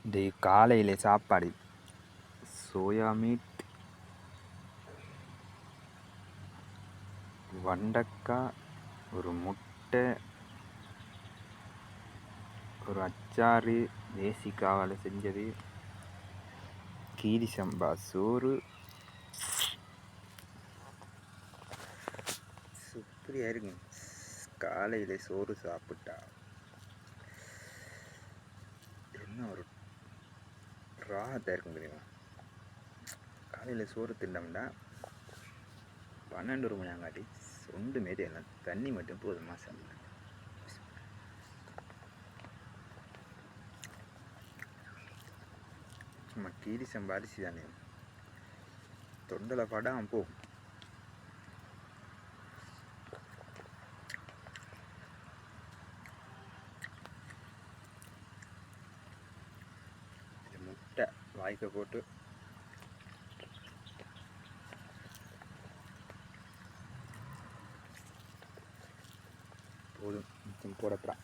இந்த காலையில் சாப்பாடு சோயா மீட், வெண்டைக்காய், ஒரு முட்டை, ஒரு அச்சாறு, தேசிக்காவால் செஞ்சது, கீரி சம்பா சோறு. சூப்பரியாக இருக்கும். காலையில் சோறு சாப்பிட்டா என்ன ஒரு ராகத்தாக இருக்கும் தெரியுமா? காலையில் சோறு தின்னோம்னா 12 மணி ஆங்காட்டி ஒன்றுமே தெரியல, தண்ணி மட்டும் போதுமா சாப்பிட. சும்மா கீரி சம்பா அரிசி தானே, தொண்டலை படாமல் போகும். முட்டை வாய்க்க போட்டு போதும் போடப்படா.